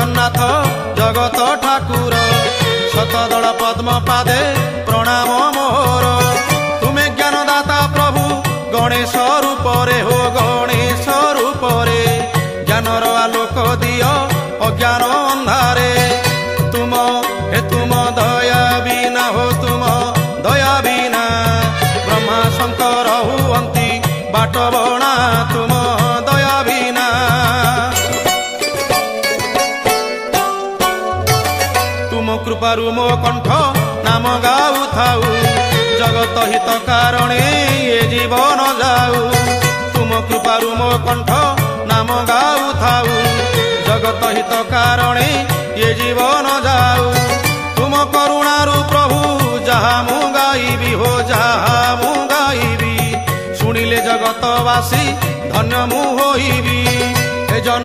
जगन्नाथ जगत ठाकुर शतदल पद्म पादे प्रणाम मोर तुमे ज्ञानदाता प्रभु गणेश रूपरे हो गणेश रूपरे ज्ञानर आलोक दियो अज्ञान अंधारे तुम दया बिना हो तुम दया बिना ब्रह्मा शंकर हुअंती बाट बणा तुम दया बिना तुम कृपारु मो कंठ नाम गाऊ थाऊ जगत हित कारणे ये जीवन जाऊ तुम कृपारु मो कंठ नाम गाऊ थाऊ जगत हित कारणे ये जीवन जाऊ तुम करुणारु प्रभु जहा मु गाइबी हो जहा मु गाइबी शुणिले जगतवासी धन्य मु होइबी।